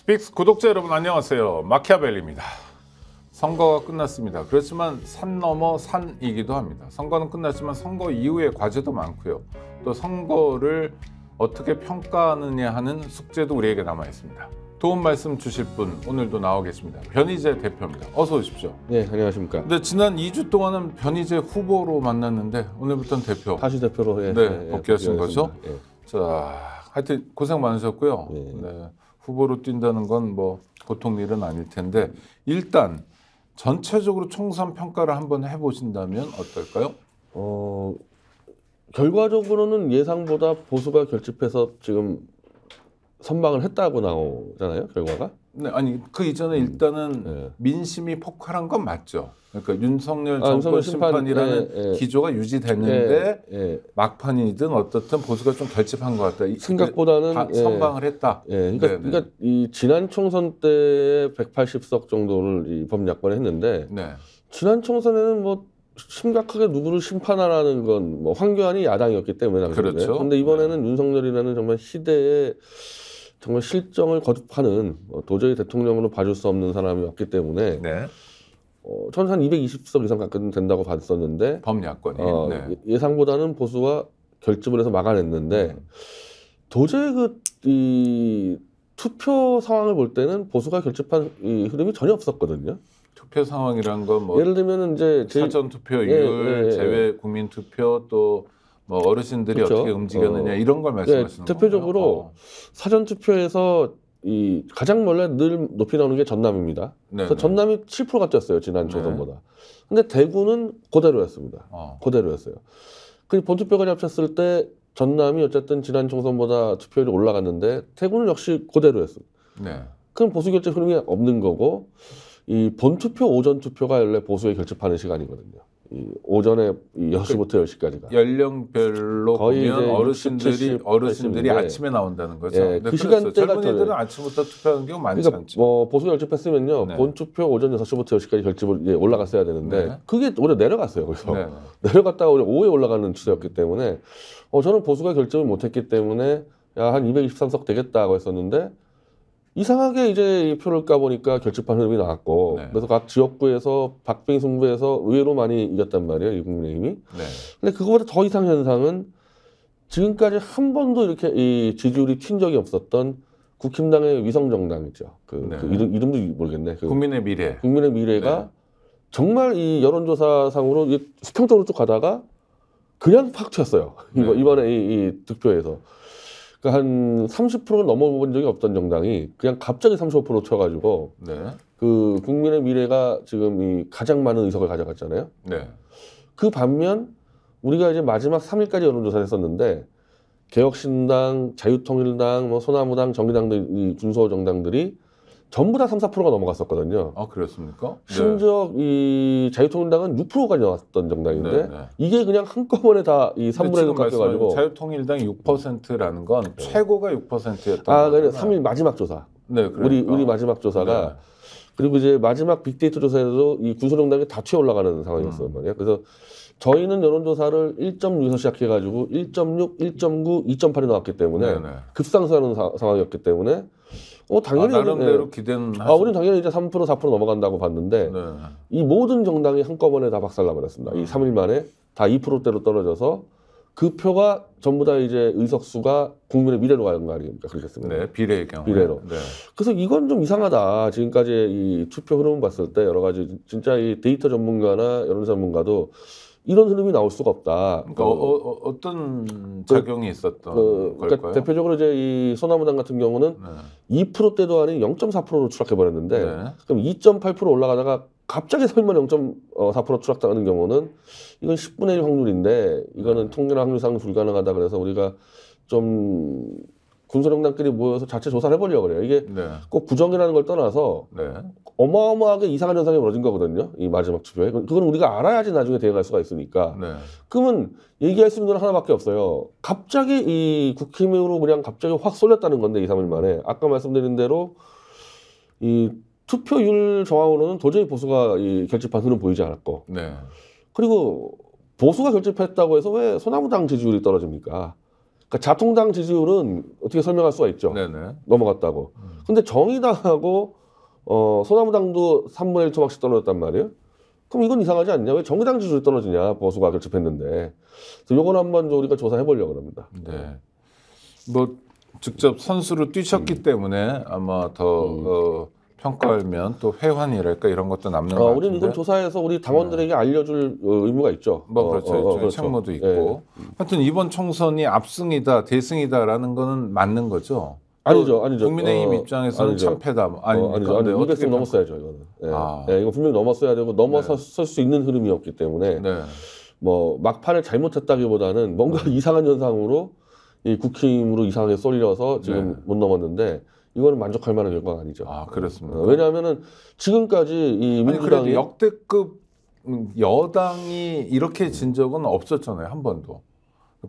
스픽스 구독자 여러분 안녕하세요. 마키아벨리입니다. 선거가 끝났습니다. 그렇지만 산 넘어 산이기도 합니다. 선거는 끝났지만 선거 이후의 과제도 많고요. 또 선거를 어떻게 평가하느냐 하는 숙제도 우리에게 남아 있습니다. 도움 말씀 주실 분 오늘도 나와 계십니다. 변희재 대표입니다. 어서 오십시오. 네, 안녕하십니까. 근데 지난 2주 동안은 변희재 후보로 만났는데 오늘부터는 대표. 다시 대표로 복귀하신 거죠? 예. 자, 하여튼 고생 많으셨고요. 예. 네, 후보로 뛴다는 건 뭐 보통 일은 아닐 텐데 일단 전체적으로 총선 평가를 한번 해보신다면 어떨까요? 결과적으로는 예상보다 보수가 결집해서 지금 선방을 했다고 나오잖아요, 결과가. 네, 아니 그 이전에 일단은 예. 민심이 폭발한 건 맞죠. 그러니까 윤석열 윤석열 정권 심판이라는 기조가 유지됐는데 막판이든 어떻든 보수가 좀 결집한 것 같다. 생각보다는 선방을 했다. 그러니까 이 지난 총선 때 180석 정도를 이 범야권 했는데 지난 총선에는 뭐 심각하게 누구를 심판하라는 건 뭐 황교안이 야당이었기 때문에 그렇죠. 근데 이번에는 윤석열이라는 정말 시대의 정말 실정을 거듭하는 도저히 대통령으로 봐줄 수 없는 사람이 왔기 때문에 저는 한 220석 이상 가까이 된다고 봤었는데 범야권이 예상보다는 보수가 결집을 해서 막아냈는데 도저히 이 투표 상황을 볼 때는 보수가 결집한 이 흐름이 전혀 없었거든요. 투표 상황이란 건 뭐 예를 들면 이제 사전 투표율, 제외 국민 투표 또 뭐 어르신들이 그렇죠. 어떻게 움직였느냐 이런 걸 말씀하시는 거예요. 대표적으로 사전 투표에서 이 가장 원래 늘 높이 나오는 게 전남입니다. 그래서 전남이 7%가 뛰었어요, 지난 총선보다. 근데 대구는 그대로였습니다. 그대로였어요. 그 본투표까지 합쳤을 때 전남이 어쨌든 지난 총선보다 투표율이 올라갔는데 대구는 역시 그대로였습니다. 그럼 보수 결집 흐름이 없는 거고 이 본투표 오전 투표가 원래 보수에 결집하는 시간이거든요. 이 오전에 6시부터 10시까지가 연령별로 거의 보면 이제 어르신들이 아침에 나온다는 거죠. 네, 그 시간대가 젊은이들은 아침부터 투표하는 경우 많지 그러니까 않죠. 뭐 보수 결집했으면요 본투표 오전 6시부터 10시까지 결집을 올라갔어야 되는데 그게 오히려 내려갔어요. 그래서 내려갔다가 오히려 오후에 올라가는 추세였기 때문에 저는 보수가 결집을 못했기 때문에 한 223석 되겠다고 했었는데 이상하게 이제 이 표를 까보니까 결집한 흐름이 나왔고 그래서 각 지역구에서 박빙 승부에서 의외로 많이 이겼단 말이에요, 이 국민의힘이. 근데 그거보다 더 이상 현상은 지금까지 한 번도 이렇게 이 지지율이 튄 적이 없었던 국힘당의 위성정당이죠. 이름도 모르겠네. 국민의 미래. 국민의 미래가 정말 이 여론조사상으로 수평적으로 쭉 가다가 그냥 팍 튀었어요. 이번에 이 득표에서. 그러니까 한 30%를 넘어본 적이 없던 정당이 그냥 갑자기 35% 쳐가지고 그 국민의 미래가 지금 이 가장 많은 의석을 가져갔잖아요. 그 반면 우리가 이제 마지막 3일까지 여론조사를 했었는데 개혁신당, 자유통일당, 뭐 소나무당, 정의당 등 이 군소 정당들이 전부 다 3, 4%가 넘어갔었거든요. 아, 그렇습니까? 심지어 이 자유통일당은 6%까지 나왔던 정당인데 이게 그냥 한꺼번에 다 이 3분의 1 깎여가지고 자유통일당이 6%라는 건 최고가 6%였던 거예요. 3일 마지막 조사. 우리 마지막 조사가 그리고 이제 마지막 빅데이터 조사에도 이 군소정당이 다 튀어 올라가는 상황이었어요. 그래서 저희는 여론조사를 1.6에서 시작해가지고 1.6, 1.9, 2.8이 나왔기 때문에 급상승하는 상황이었기 때문에 당연히 나름대로 기대는 우리는 당연히 이제 3%, 4% 넘어간다고 봤는데 이 모든 정당이 한꺼번에 다 박살나버렸습니다. 이 3일 만에 다 2%대로 떨어져서 그 표가 전부 다 이제 의석수가 국민의 미래로 가는 거 아닙니까? 그렇겠습니다. 비례의 경우. 비례로. 그래서 이건 좀 이상하다. 지금까지 이 투표 흐름을 봤을 때 여러 가지 진짜 이 데이터 전문가나 여론조사 전문가도 이런 흐름이 나올 수가 없다. 그러니까 어떤 작용이 있었던 걸까요? 그러니까 대표적으로 이제 이 소나무당 같은 경우는 2%대도 아닌 0.4%로 추락해버렸는데 그럼 2.8% 올라가다가 갑자기 3일만에 0.4% 추락당하는 경우는 이건 10분의 1 확률인데 이거는 통계나 확률상 불가능하다 그래서 우리가 좀 군소정당끼리 모여서 자체 조사를 해보려고 그래요. 이게 꼭 부정이라는 걸 떠나서 어마어마하게 이상한 현상이 벌어진 거거든요. 이 마지막 투표에. 그건 우리가 알아야지 나중에 대응할 수가 있으니까. 그러면 얘기할 수 있는 건 하나밖에 없어요. 갑자기 이 국힘으로 그냥 갑자기 확 쏠렸다는 건데 2, 3일 만에. 아까 말씀드린 대로 이 투표율 정황으로는 도저히 보수가 이 결집한 흐름 보이지 않았고. 그리고 보수가 결집했다고 해서 왜 소나무당 지지율이 떨어집니까? 그러니까 자통당 지지율은 어떻게 설명할 수가 있죠. 네네. 넘어갔다고. 근데 정의당하고 소나무당도 3분의 1 토막씩 떨어졌단 말이에요. 그럼 이건 이상하지 않냐? 왜 정의당 지지율이 떨어지냐? 보수가 결집했는데. 그래서 요건 한번 우리가 조사해 보려고 합니다. 네. 뭐 직접 선수로 뛰셨기 때문에 아마 더 평가하면 또 회환이랄까 이런 것도 남는 것 같은데. 우리는 이건 조사해서 우리 당원들에게 알려줄 의무가 있죠. 뭐 그렇죠. 그렇죠. 책무도 있고. 하여튼 이번 총선이 압승이다, 대승이다라는 거는 맞는 거죠. 아니죠. 국민의힘 입장에서는 아니죠. 참패다. 아닙니까? 아니죠. 200석 넘었어야죠. 이거는. 이거 분명히 넘었어야 되고 넘어설 수 있는 흐름이었기 때문에 네. 뭐 막판에 잘못했다기보다는 뭔가 이상한 현상으로 이 국힘으로 이상하게 쏠려서 지금 못 넘었는데 이거는 만족할 만한 결과가 아니죠. 아, 그렇습니다. 왜냐하면은 지금까지 이 민주당이 역대급 여당이 이렇게 진 적은 없었잖아요. 한 번도.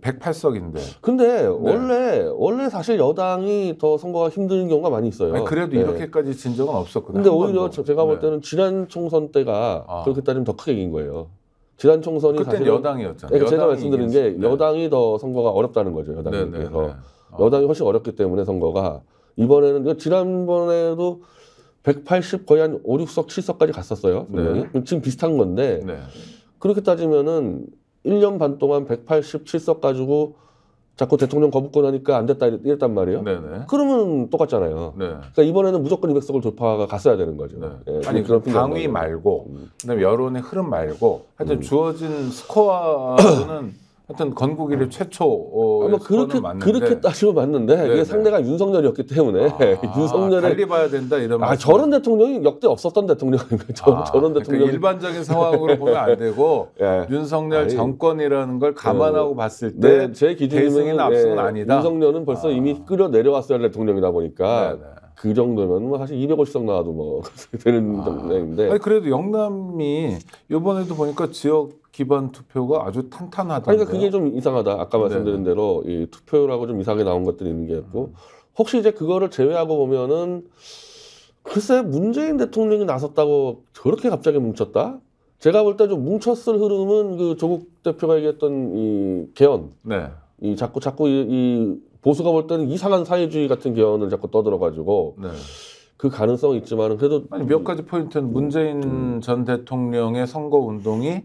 108석인데. 근데 원래 사실 여당이 더 선거가 힘든 경우가 많이 있어요. 아니, 그래도 이렇게까지 진 적은 없었거든요. 근데 오히려 제가 볼 때는 지난 총선 때가 그렇게 따지면 더 크게 이긴 거예요. 지난 총선이 그때는 사실은 여당이었잖아요. 그러니까 제가 말씀드린 게 이겼어요. 여당이 더 선거가 어렵다는 거죠. 여당이. 그래서 여당이 훨씬 어렵기 때문에 선거가 이번에는 지난번에도 180 거의 한 5, 6석, 7석까지 갔었어요. 분명히. 지금 비슷한 건데 그렇게 따지면은 1년 반 동안 187석 가지고 자꾸 대통령 거부권 하니까 안 됐다 이랬단 말이에요. 그러면 똑같잖아요. 그러니까 이번에는 무조건 200석을 돌파가 갔어야 되는 거죠. 아니 그럼 당위 말고 그다음에 여론의 흐름 말고 하여튼 주어진 스코어는 하여튼 건국이래 최초 스코어는 맞는데 그렇게 따지면 맞는데 이게 상대가 윤석열이었기 때문에 윤석열을 달리 봐야 된다 이런 저런 대통령이 역대 없었던 대통령인 거죠. 저런 대통령 그러니까 일반적인 상황으로 보면 안 되고 윤석열 정권이라는 걸 감안하고 봤을 때 제 기준이면 대승이나 압승은 아니다. 윤석열은 벌써 이미 끌어 내려왔어야 할 대통령이다 보니까 그 정도면 뭐 사실 250석 나와도 뭐 되는 정도인데. 아니 그래도 영남이 이번에도 보니까 지역 기반 투표가 아주 탄탄하다. 그러니까 그게 좀 이상하다. 아까 말씀드린 대로 이 투표율하고 좀 이상하게 나온 것들이 있는 게 있고 혹시 이제 그거를 제외하고 보면은 글쎄 문재인 대통령이 나섰다고 저렇게 갑자기 뭉쳤다? 제가 볼 때 좀 뭉쳤을 흐름은 그 조국 대표가 얘기했던 이 개헌. 이 자꾸 이 보수가 볼 때는 이상한 사회주의 같은 개헌을 자꾸 떠들어가지고 그 가능성이 있지만은 그래도 아니 몇 가지 포인트는 문재인 전 대통령의 선거 운동이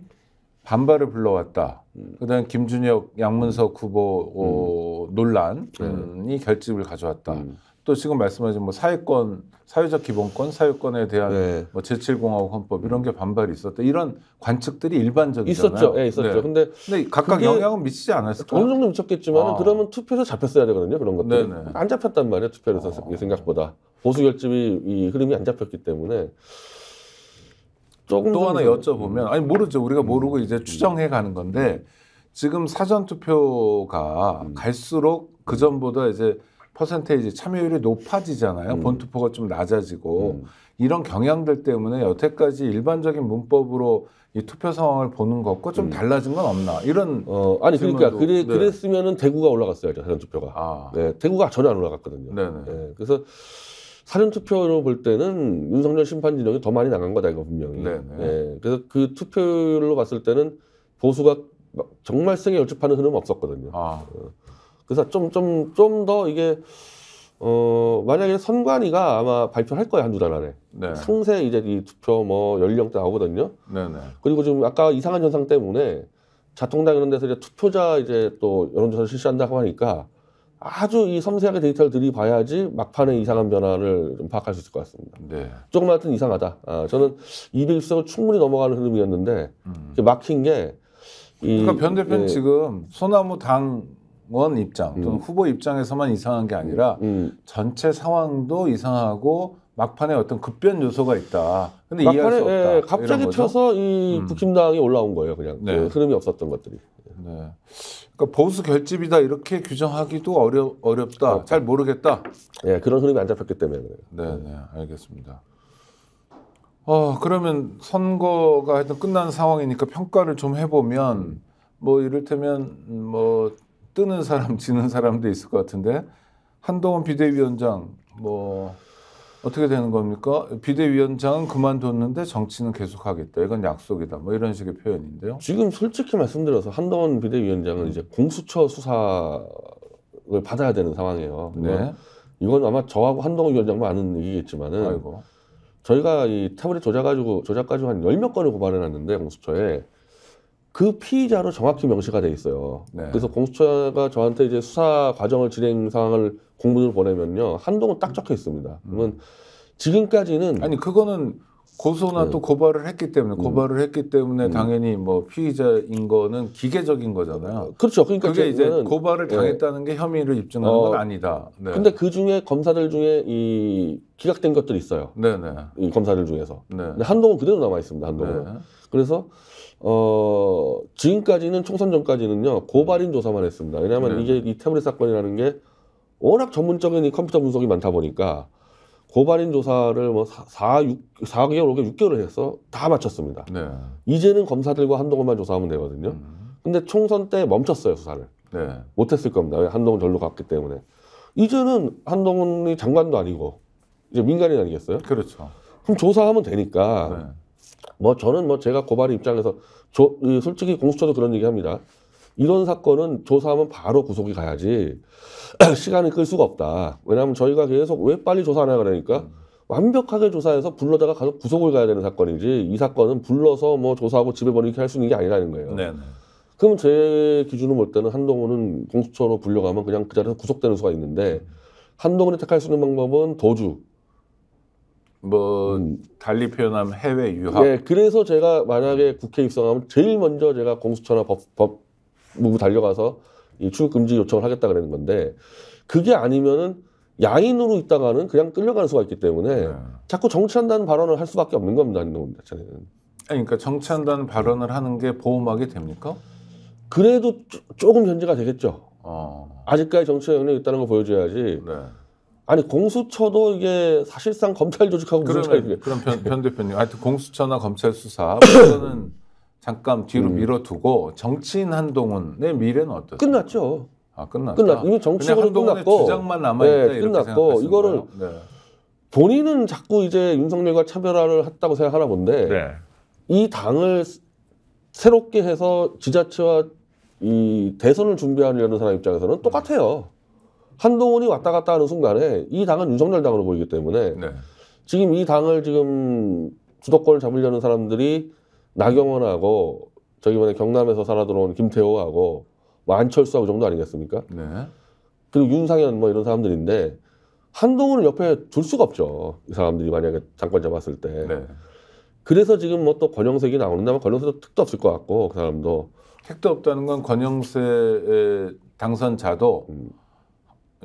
반발을 불러왔다. 그다음에 김준혁, 양문석 후보 논란이 결집을 가져왔다. 또 지금 말씀하신 뭐 사회권, 사회적 기본권, 사회권에 대한 뭐 제7공화국 헌법 이런 게 반발이 있었다. 이런 관측들이 일반적이잖아요. 있었죠. 있었죠. 근데 각각 영향은 미치지 않았을까요? 어느 정도 미쳤겠지만 그러면 투표에서 잡혔어야 되거든요. 그런 것들이. 안 잡혔단 말이에요. 투표에서 생각보다. 보수 결집이 이 흐름이 안 잡혔기 때문에 또 하나 여쭤보면 아니 모르죠. 우리가 모르고 이제 추정해 가는 건데 지금 사전 투표가 갈수록 그 전보다 이제 퍼센테이지 참여율이 높아지잖아요. 본투표가 좀 낮아지고 이런 경향들 때문에 여태까지 일반적인 문법으로 이 투표 상황을 보는 것과 좀 달라진 건 없나? 이런 아니 그러니까 그랬으면은 대구가 올라갔어야죠. 사전 투표가. 대구가 전혀 안 올라갔거든요. 그래서 사전 투표로 볼 때는 윤석열 심판 진영이 더 많이 나간 거다 이거 분명히. 그래서 그 투표율로 봤을 때는 보수가 정말 세게 열집하는 흐름은 없었거든요. 그래서 좀 더 이게 만약에 선관위가 아마 발표할 거예요 한두 달 안에. 상세 이제 이 투표 뭐 연령대 나오거든요. 그리고 지금 아까 이상한 현상 때문에 자통당 이런 데서 이제 투표자 이제 또 여론조사를 실시한다고 하니까. 아주 이 섬세하게 데이터를 들이봐야지 막판에 이상한 변화를 좀 파악할 수 있을 것 같습니다. 조금만 하여튼 이상하다. 저는 220석을 충분히 넘어가는 흐름이었는데 막힌 게 그러니까 변 대표는 지금 소나무 당원 입장 또는 후보 입장에서만 이상한 게 아니라 전체 상황도 이상하고 막판에 어떤 급변 요소가 있다. 근데 이해할 수 없다. 갑자기 펴서 이 국힘당이 올라온 거예요. 그냥 그 흐름이 없었던 것들이. 그러니까 보수 결집이다 이렇게 규정하기도 어렵다. 잘 모르겠다. 그런 흐름이 안 잡혔기 때문에 그래요. 알겠습니다. 그러면 선거가 하여튼 끝난 상황이니까 평가를 좀 해보면 뭐 이를테면 뭐 뜨는 사람 지는 사람도 있을 것 같은데 한동훈 비대위원장 뭐 어떻게 되는 겁니까? 비대위원장은 그만뒀는데 정치는 계속하겠다. 이건 약속이다. 뭐 이런 식의 표현인데요. 지금 솔직히 말씀드려서 한동훈 비대위원장은 이제 공수처 수사 조작을 받아야 되는 상황이에요. 네. 이건 아마 저하고 한동훈 위원장만 아는 얘기겠지만은 아이고. 저희가 이 태블릿 조작 가지고 한 10몇 건을 고발해놨는데 공수처에 그 피의자로 정확히 명시가 돼 있어요. 네. 그래서 공수처가 저한테 이제 수사 과정을 진행 상황을 공문을 보내면요, 한동훈 딱 적혀 있습니다. 그러면 지금까지는 아니 그거는 고소나 네. 또 고발을 했기 때문에 당연히 뭐 피의자인 거는 기계적인 거잖아요. 그렇죠. 그러니까 그게 이제 저는, 고발을 당했다는 게 혐의를 입증하는 건 아니다. 네. 근데 그 중에 검사들 중에 이 기각된 것들이 있어요. 네네. 이 검사들 중에서. 네. 근데 한동훈 그대로 남아 있습니다. 한동훈. 네. 그래서 지금까지는 총선 전까지는요 고발인 조사만 했습니다. 왜냐하면 네. 이게 이 태블릿 사건이라는 게 워낙 전문적인 이 컴퓨터 분석이 많다 보니까 고발인 조사를 뭐 4개월, 5개월, 6개월을 해서 다 마쳤습니다. 네. 이제는 검사들과 한동훈만 조사하면 되거든요. 근데 총선 때 멈췄어요, 수사를. 네. 못했을 겁니다. 왜? 한동훈 절로 갔기 때문에. 이제는 한동훈이 장관도 아니고 이제 민간인 아니겠어요? 그렇죠. 그럼 조사하면 되니까 네. 뭐 저는 뭐 제가 고발인 입장에서 솔직히 공수처도 그런 얘기 합니다. 이런 사건은 조사하면 바로 구속이 가야지 시간을 끌 수가 없다. 왜냐하면 저희가 계속 왜 빨리 조사 안 하냐 그러니까 완벽하게 조사해서 불러다가 가서 구속을 가야 되는 사건이지 이 사건은 불러서 뭐 조사하고 집에 보내게 할 수 있는 게 아니라는 거예요. 네. 그럼 제 기준으로 볼 때는 한동훈은 공수처로 불려가면 그냥 그 자리에서 구속되는 수가 있는데 한동훈이 택할 수 있는 방법은 도주. 뭐 달리 표현하면 해외 유학. 네, 그래서 제가 만약에 국회에 입성하면 제일 먼저 제가 공수처나 법무부 달려가서 이 출국 금지 요청을 하겠다 그러는 건데 그게 아니면은 야인으로 있다가는 그냥 끌려가는 수가 있기 때문에 네. 자꾸 정치한다는 발언을 할 수밖에 없는 겁니다. 한동훈 자체는. 아니, 그러니까 정치한다는 발언을 하는 게 보호막이 됩니까? 그래도 조금 견제가 되겠죠. 어. 아직까지 정치에 영향이 있다는 걸 보여줘야지. 네. 아니 공수처도 이게 사실상 검찰 조직하고 무슨 차이게? 그럼 변 대표님, 하여튼 공수처나 검찰 수사 이거는 잠깐 뒤로 밀어두고 정치인 한동훈의 미래는 어떠세요? 끝났죠. 아, 끝났다. 이미 정치적으로 한동훈의 끝났고. 주장만 남아 있다. 네, 이렇게 끝났고 생각하시는 이거를 거예요? 네. 본인은 자꾸 이제 윤석열과 차별화를 했다고 생각하나 본데 네. 이 당을 새롭게 해서 지자체와 이 대선을 준비하려는 사람 입장에서는 똑같아요. 한동훈이 왔다 갔다 하는 순간에 이 당은 윤석열 당으로 보이기 때문에 네. 지금 이 당을 지금 주도권을 잡으려는 사람들이 나경원하고 저기 이번에 경남에서 살아 들어온 김태호하고 뭐 안철수하고 정도 아니겠습니까? 네. 그리고 윤상현 뭐 이런 사람들인데 한동훈을 옆에 둘 수가 없죠. 이 사람들이 만약에 장관 잡았을 때. 네. 그래서 지금 뭐 또 권영색이 나오는데 권영색도 택도 없을 것 같고 그 사람도. 택도 없다는 건 권영세 당선자도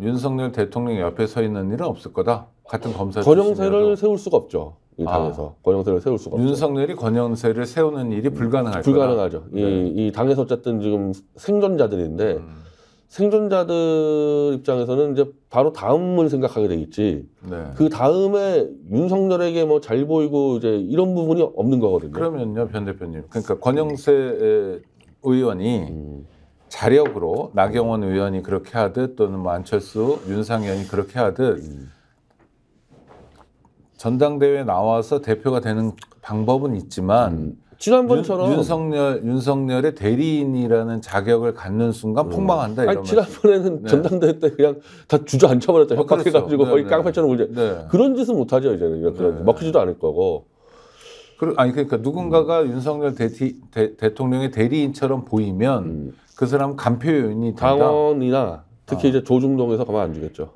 윤석열 대통령 옆에 서 있는 일은 없을 거다. 같은 검사 권영세를 출신이라도. 세울 수가 없죠. 이 당에서. 권영세를 세울 수가 없죠. 윤석열이 권영세를 세우는 일이 불가능할 거다. 불가능하죠. 네. 이 당에서 어쨌든 지금 생존자들인데 생존자들 입장에서는 이제 바로 다음을 생각하게 돼 있지. 네. 그 다음에 윤석열에게 뭐 잘 보이고 이제 이런 부분이 없는 거거든요. 그러면요, 변 대표님. 그러니까 권영세 의원이 자력으로 나경원 의원이 그렇게 하듯 또는 뭐 안철수, 윤상현이 그렇게 하듯 전당대회에 나와서 대표가 되는 방법은 있지만 지난번처럼 윤석열의 대리인이라는 자격을 갖는 순간 폭망한다 이런 아니, 지난번에는 네. 전당대회 때 그냥 다 주저앉혀버렸죠. 협박해가지고 그렇죠. 거의 네, 깡패처럼 울죠. 네. 그런 짓은 못하죠 이제는. 그런 네. 먹히지도 않을 거고. 아니 그러니까 누군가가 윤석열 대통령의 대리인처럼 보이면 그 사람 간표 요인이 된다. 당원이나 특히 이제 조중동에서 가만 안 주겠죠.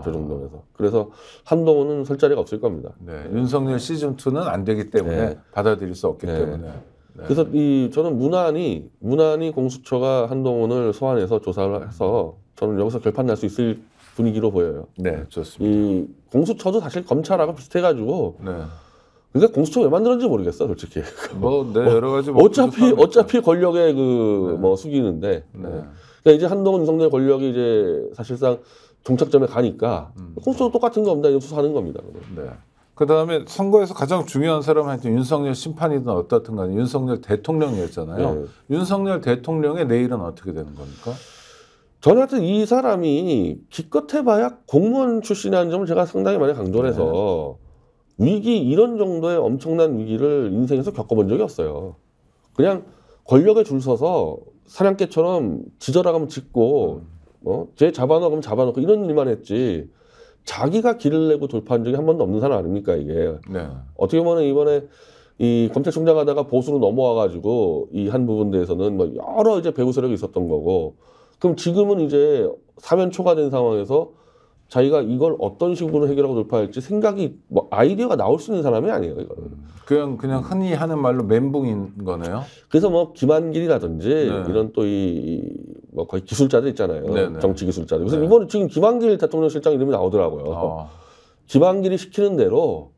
조중동에서. 그래서 한동훈은 설 자리가 없을 겁니다. 네. 윤석열 시즌 2는 안 되기 때문에 네. 받아들일 수 없기 네. 때문에. 네. 그래서 저는 무난히 공수처가 한동훈을 소환해서 조사를 해서 저는 여기서 결판 날 수 있을 분위기로 보여요. 네, 좋습니다. 이 공수처도 사실 검찰하고 비슷해가지고 네. 그러니까 공수처 왜 만들었는지 모르겠어, 솔직히. 네, 여러 가지 뭐 어차피 권력의 네. 숙이는데. 네. 그러니까 이제 한동훈 윤석열 권력이 이제 사실상 종착점에 가니까 공수처도 똑같은 겁니다. 이거 수사하는 겁니다. 네. 그 다음에 선거에서 가장 중요한 사람한테 윤석열 심판이든 어떻든 간에 윤석열 대통령이었잖아요. 네. 윤석열 대통령의 내일은 어떻게 되는 겁니까? 저는 하여튼 이 사람이 기껏해봐야 공무원 출신이라는 점을 제가 상당히 많이 강조를 해서 이런 정도의 엄청난 위기를 인생에서 겪어본 적이 없어요. 그냥 권력에 줄 서서 사냥개처럼 지져나가면 짖고 쟤 잡아넣어 그럼 잡아넣고 이런 일만 했지. 자기가 길을 내고 돌파한 적이 한 번도 없는 사람 아닙니까 이게. 네. 어떻게 보면 이번에 이 검찰총장 하다가 보수로 넘어와가지고 이 한 부분 대해서는 뭐 여러 이제 배후 세력이 있었던 거고. 그럼 지금은 이제 사면 초과된 상황에서 자기가 이걸 어떤 식으로 해결하고 돌파할지 생각이 뭐 아이디어가 나올 수 있는 사람이 아니에요 이거는. 그냥 흔히 하는 말로 멘붕인 거네요. 그래서 뭐 김한길이라든지 네. 이런 또 뭐 거의 기술자들 있잖아요. 네네. 정치 기술자들. 그래서 네. 이번에 지금 김한길 대통령 실장 이름이 나오더라고요. 김한길이 시키는 대로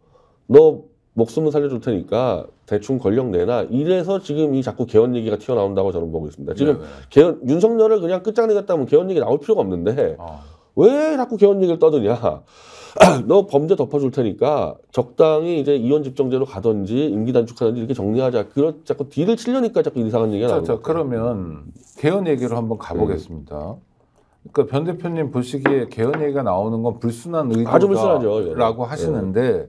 너 목숨을 살려줄 테니까 대충 권력 내놔. 이래서 지금 이 자꾸 개헌 얘기가 튀어나온다고 저는 보고 있습니다. 지금 개헌, 윤석열을 그냥 끝장내겠다면 개헌 얘기 나올 필요가 없는데 왜 자꾸 개헌 얘기를 떠드냐. 너 범죄 덮어줄 테니까 적당히 이제 이원 집정제로 가든지 임기 단축하든지 이렇게 정리하자. 그런 자꾸 딜을 치려니까 자꾸 이상한 얘기가 나오는 거예요. 그러면 개헌 얘기로 한번 가보겠습니다. 그러니까 변 대표님 보시기에 개헌 얘기가 나오는 건 불순한 아주 불순하죠, 의도라고 하시는데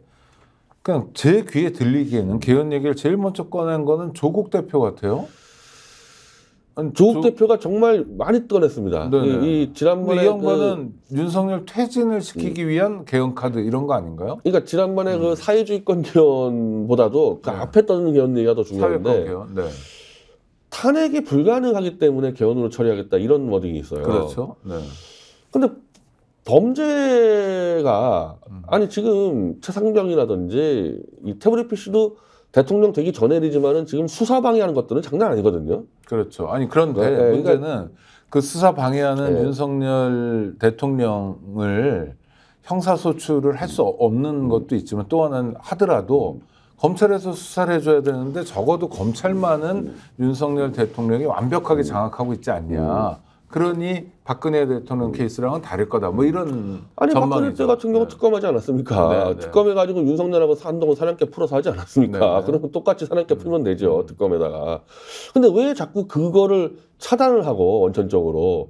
그냥 제 귀에 들리기에는 개헌 얘기를 제일 먼저 꺼낸 거는 조국 대표 같아요. 조국 대표가 정말 많이 꺼냈습니다. 이 지난번에 이 양반은 윤석열 퇴진을 시키기 위한 개헌 카드 이런 거 아닌가요? 그러니까 지난번에 그 사회주의권 개헌보다도 그 앞에 떠는 개헌 얘기가 더 중요한데 개헌. 네. 탄핵이 불가능하기 때문에 개헌으로 처리하겠다 이런 워딩이 있어요. 그렇죠. 네. 근데 범죄가 아니 지금 최상병이라든지 이 태블릿 PC도 대통령 되기 전에 일이지만은 지금 수사 방해하는 것들은 장난 아니거든요. 그렇죠. 아니 그런데 문제는 그 수사 방해하는 윤석열 대통령을 형사소출을 할 수 없는 것도 있지만 또 하나는 하더라도 검찰에서 수사를 해줘야 되는데 적어도 검찰만은 윤석열 대통령이 완벽하게 장악하고 있지 않냐. 그러니 박근혜 대통령 케이스랑은 다를 거다. 뭐 이런 아니 전망이죠. 박근혜 때 같은 경우 특검하지 않았습니까? 특검해가지고 윤석열하고 한동훈 사냥개 풀어서 하지 않았습니까? 그러면 똑같이 사냥개 풀면 되죠. 특검에다가. 근데 왜 자꾸 그거를 차단을 하고 원천적으로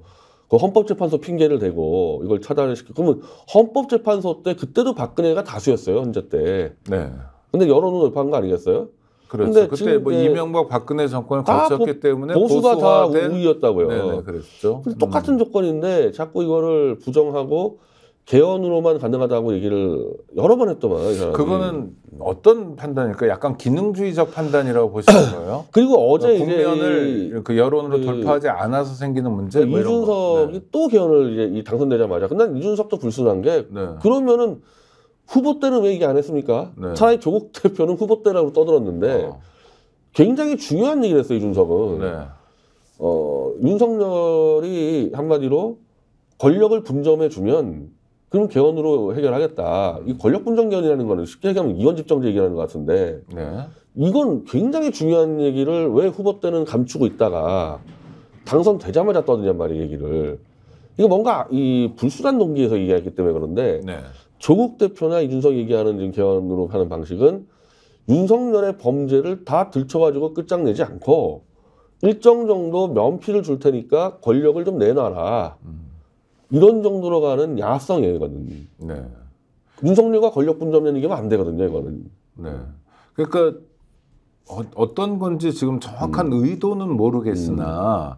그 헌법재판소 핑계를 대고 이걸 차단을 시키고 그러면 헌법재판소 때 그때도 박근혜가 다수였어요. 현재 때. 네. 근데 여론은 돌파한 거 아니겠어요? 그렇죠. 그때 뭐 이명박 박근혜 정권을 거쳤기 때문에 보수가 다 우위였다고요. 네네, 그랬죠. 똑같은 조건인데 자꾸 이거를 부정하고 개헌으로만 가능하다고 얘기를 여러 번 했더만. 이 사람이. 그거는 어떤 판단일까요? 약간 기능주의적 판단이라고 보시는 거예요? 그리고 어제 국면을 이제 그 여론으로 돌파하지 않아서 생기는 문제. 뭐 이준석이 또 개헌을 이제 당선되자마자. 근데 난 이준석도 불순한 게 그러면은. 후보 때는 왜 얘기 안 했습니까? 차라리 조국 대표는 후보 때라고 떠들었는데 굉장히 중요한 얘기를 했어요, 이준석은. 윤석열이 한마디로 권력을 분점해주면 그럼 개헌으로 해결하겠다. 이 권력 분점 개헌이라는 거는 쉽게 얘기하면 이원 집정제 얘기하는 것 같은데 이건 굉장히 중요한 얘기를 왜 후보 때는 감추고 있다가 당선되자마자 떠드냔 말이에요, 얘기를. 이거 뭔가 이 불순한 동기에서 얘기했기 때문에 그런데 조국 대표나 이준석 얘기하는 지금 개헌으로 하는 방식은 윤석열의 범죄를 다 들춰가지고 끝장내지 않고 일정 정도 면피를 줄 테니까 권력을 좀 내놔라. 이런 정도로 가는 야합성이에요, 이거는. 윤석열과 권력 분점면 얘기하면 안 되거든요, 이거는. 그러니까 어떤 건지 지금 정확한 의도는 모르겠으나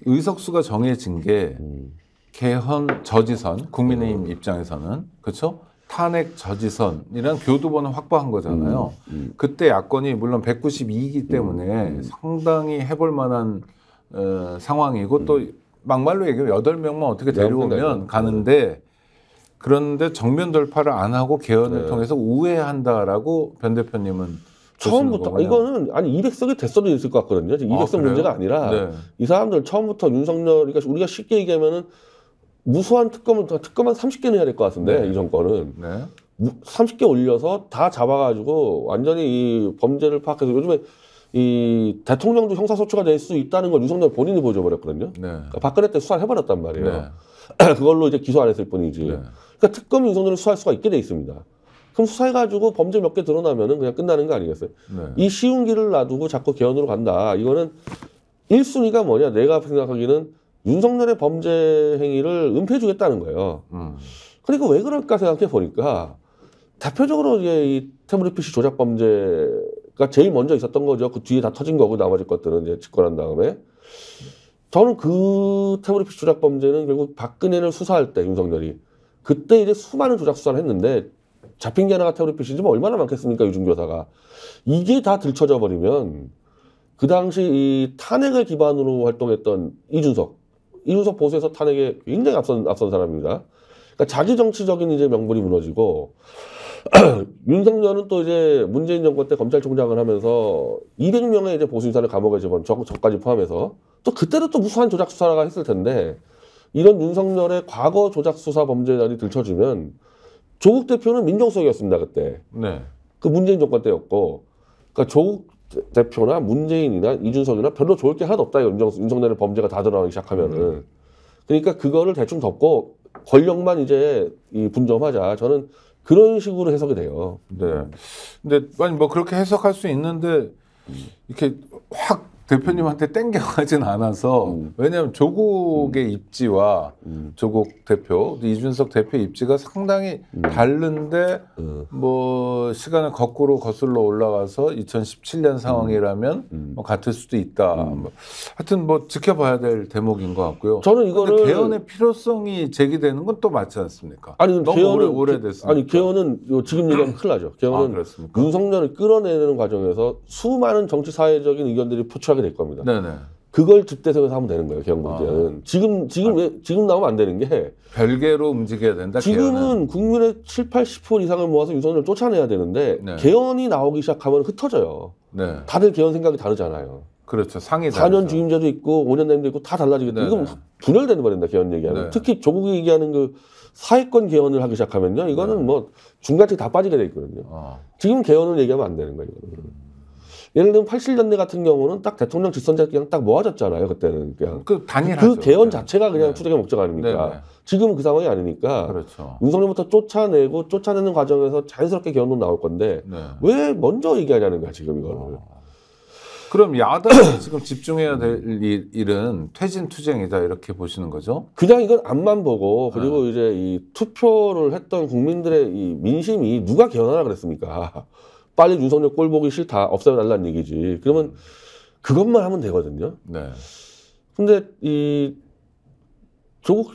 의석수가 정해진 게 개헌 저지선, 국민의힘 입장에서는 그렇죠? 탄핵 저지선이란 교두보는 확보한 거잖아요. 그때 야권이 물론 192이기 때문에 상당히 해볼 만한 상황이고 또 막말로 얘기하면 8명만 어떻게 데려오면 가는데 그런데 정면 돌파를 안 하고 개헌을 통해서 우회한다라고 변 대표님은 처음부터 이거는 아니 200석이 됐어도 있을 것 같거든요. 200석 문제가 아니라 이 사람들 처음부터 윤석열 그러니까 우리가 쉽게 얘기하면은 무수한 특검은 한 30개는 해야 될 것 같은데 이 정권은 30개 올려서 다 잡아가지고 완전히 이 범죄를 파악해서 요즘에 이 대통령도 형사소추가 될 수 있다는 걸 윤석열 본인이 보여줘버렸거든요. 그러니까 박근혜 때 수사를 해버렸단 말이에요. 그걸로 이제 기소 안 했을 뿐이지. 그러니까 특검이 윤석열을 수사할 수가 있게 돼 있습니다. 그럼 수사해가지고 범죄 몇 개 드러나면은 그냥 끝나는 거 아니겠어요? 이 쉬운 길을 놔두고 자꾸 개헌으로 간다. 이거는 1순위가 뭐냐? 내가 생각하기는 윤석열의 범죄 행위를 은폐해주겠다는 거예요. 그리고 왜 그럴까 생각해 보니까 대표적으로 이제 이 태블릿 PC 조작 범죄가 제일 먼저 있었던 거죠. 그 뒤에 다 터진 거고 나머지 것들은 이제 집권한 다음에 저는 그 태블릿 PC 조작 범죄는 결국 박근혜를 수사할 때 윤석열이 그때 이제 수많은 조작 수사를 했는데 잡힌 게 하나가 태블릿 PC지 뭐 얼마나 많겠습니까 유증교사가. 이게 다 들춰져 버리면 그 당시 이 탄핵을 기반으로 활동했던 이준석 보수에서 탄핵에 굉장히 앞선 사람입니다. 그러니까 자기 정치적인 이제 명분이 무너지고 윤석열은 또 이제 문재인 정권 때 검찰총장을 하면서 200명의 이제 보수 인사를 감옥에 집어넣은 저까지 포함해서 또 그때도 또 무수한 조작 수사가 했을 텐데 이런 윤석열의 과거 조작 수사 범죄들이 들춰지면 조국 대표는 민정수석이었습니다 그때. 네. 그 문재인 정권 때였고, 그러니까 조국 대표나 문재인이나 이준석이나 별로 좋을 게 하나도 없다. 윤석열의 범죄가 다 드러나기 시작하면은. 그러니까 그거를 대충 덮고 권력만 이제 분점하자. 저는 그런 식으로 해석이 돼요. 네. 근데 아니 뭐 그렇게 해석할 수 있는데 이렇게 확 대표님한테 땡겨가진 않아서 왜냐하면 조국의 입지와 조국 대표, 이준석 대표 입지가 상당히 다른데 뭐 시간을 거꾸로 거슬러 올라가서 2017년 상황이라면 뭐 같을 수도 있다. 뭐 하여튼 뭐 지켜봐야 될 대목인 것 같고요. 저는 이거를 개헌의 필요성이 제기되는 건 또 맞지 않습니까? 아니 너무 개헌은 오래됐으니까. 아니 개헌은 지금 얘기하면 큰일 나죠. 개헌은 윤석열을 끌어내는 과정에서 수많은 정치 사회적인 의견들이 표출하게 될 겁니다. 네네. 그걸 집대성에서 하면 되는 거예요. 개헌 문제는. 지금 나오면 안 되는 게 별개로 움직여야 된다. 지금은 개헌은. 국민의 7, 80% 이상을 모아서 윤석열을 쫓아내야 되는데 네. 개헌이 나오기 시작하면 흩어져요. 네. 다들 개헌 생각이 다르잖아요. 그렇죠. 상이 4년 주임제도 있고 5년 남임도 있고 다 달라지겠다. 네, 이건 네. 분열되는 버린다. 개헌 얘기하면. 네. 특히 조국이 얘기하는 그 사회권 개헌을 하기 시작하면요. 이거는 뭐 중간층 다 빠지게 돼 있거든요. 지금 개헌을 얘기하면 안 되는 거예요. 이거는. 예를 들면 80년대 같은 경우는 딱 대통령 직선제가 그냥 딱 모아졌잖아요. 그때는 그냥 단일하죠. 그 개헌 자체가 그냥 네. 투쟁의 목적 아닙니까? 네. 지금은 그 상황이 아니니까 그렇죠. 윤석열부터 쫓아내는 과정에서 자연스럽게 개헌론 나올 건데 네. 왜 먼저 얘기하냐는 거야 지금 이거를. 그럼 야당이 지금 집중해야 될 일은 퇴진 투쟁이다 이렇게 보시는 거죠? 그냥 이건 앞만 보고 그리고 이제 이 투표를 했던 국민들의 이 민심이 누가 개헌하라 그랬습니까? 빨리 윤석열 꼴 보기 싫다 없애달라는 얘기지. 그러면 그것만 하면 되거든요. 네. 근데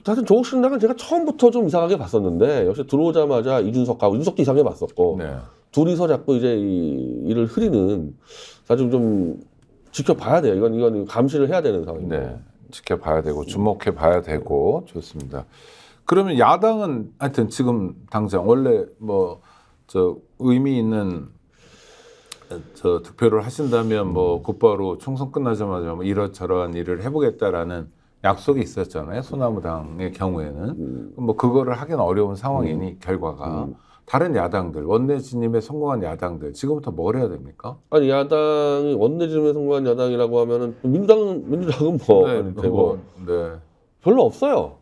사실 조국 신당은 제가 처음부터 좀 이상하게 봤었는데 역시 들어오자마자 이준석하고 윤석도 이상하게 봤었고 네. 둘이서 자꾸 이제 일을 흐리는 사실 좀 지켜봐야 돼요. 이건 감시를 해야 되는 상황입니다. 네. 지켜봐야 되고 주목해 봐야 되고 좋습니다. 그러면 야당은 하여튼 지금 당장 원래 뭐 저 의미 있는 저 득표를 하신다면 뭐 곧바로 총선 끝나자마자 뭐 이러저러한 일을 해보겠다라는 약속이 있었잖아요. 소나무당의 경우에는 뭐 그거를 하기는 어려운 상황이니 결과가 다른 야당들 원내진입에 성공한 야당들 지금부터 뭘 해야 됩니까? 아니 야당이 원내진입에 성공한 야당이라고 하면은 민주당은 뭐 네, 되고 네. 별로 없어요.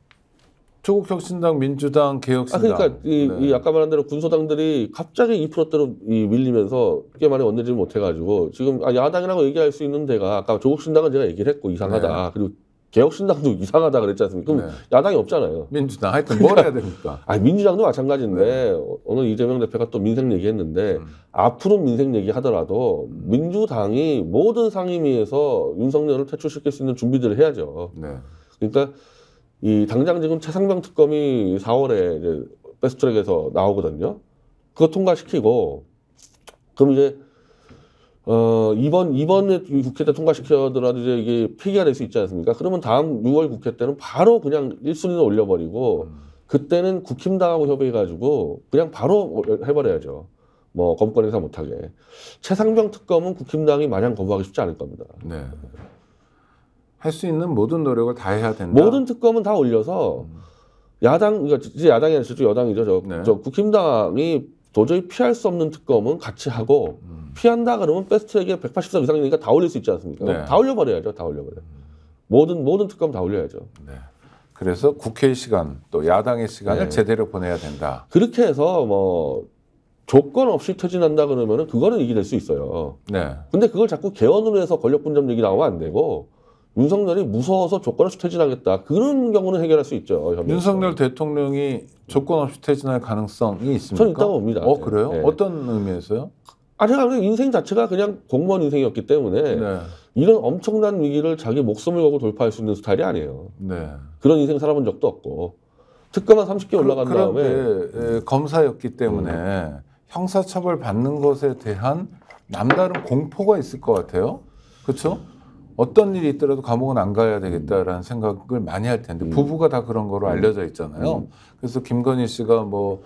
조국혁신당, 민주당, 개혁신당. 그러니까 이 아까 말한 대로 군소당들이 갑자기 2%대로 밀리면서 꽤 많이 원내진입 못해가지고 지금 야당이라고 얘기할 수 있는 데가 아까 조국신당은 제가 얘기를 했고 이상하다. 네. 그리고 개혁신당도 이상하다 그랬지 않습니까? 그럼 야당이 없잖아요. 민주당 하여튼 뭘 해야 됩니까? 민주당도 마찬가지인데 오늘 이재명 대표가 또 민생 얘기했는데 앞으로 민생 얘기하더라도 민주당이 모든 상임위에서 윤석열을 퇴출시킬 수 있는 준비들을 해야죠. 네. 그러니까 당장 지금 최상병 특검이 4월에 이제 패스트트랙에서 나오거든요. 그거 통과시키고 그럼 이제 이번에 국회 때 통과시켜더라도 이제 이게 폐기가 될 수 있지 않습니까? 그러면 다음 6월 국회 때는 바로 그냥 1순위로 올려버리고 그때는 국힘당하고 협의해가지고 그냥 바로 해버려야죠. 뭐 거부권 행사 못하게. 최상병 특검은 국힘당이 마냥 거부하기 쉽지 않을 겁니다. 네. 할 수 있는 모든 노력을 다 해야 된다. 모든 특검은 다 올려서 그러니까 이제 야당이 아니라 저쪽 여당이죠. 저 국힘당이 도저히 피할 수 없는 특검은 같이 하고 피한다 그러면 패스트트랙에 180석 이상이니까 다 올릴 수 있지 않습니까? 네. 다 올려버려야죠. 다 올려버려요. 모든 특검 다 올려야죠. 네. 그래서 국회의 시간 또 야당의 시간을 네. 제대로 보내야 된다. 그렇게 해서 뭐 조건 없이 퇴진한다 그러면은 그거는 이기될 수 있어요. 네. 근데 그걸 자꾸 개헌으로 해서 권력 분점 얘기 나오면 안 되고 윤석열이 무서워서 조건 없이 퇴진하겠다. 그런 경우는 해결할 수 있죠. 협의에서. 윤석열 대통령이 조건 없이 퇴진할 가능성이 있습니까? 저는 있다고 봅니다. 그래요? 네. 어떤 의미에서요? 제가 인생 자체가 그냥 공무원 인생이었기 때문에 네. 이런 엄청난 위기를 자기 목숨을 걸고 돌파할 수 있는 스타일이 아니에요. 네. 그런 인생 살아본 적도 없고 특검 한 30개 올라간 다음에 그런데 검사였기 때문에 형사처벌 받는 것에 대한 남다른 공포가 있을 것 같아요. 그렇죠? 어떤 일이 있더라도 감옥은 안 가야 되겠다라는 생각을 많이 할 텐데 부부가 다 그런 거로 알려져 있잖아요. 그래서 김건희 씨가 뭐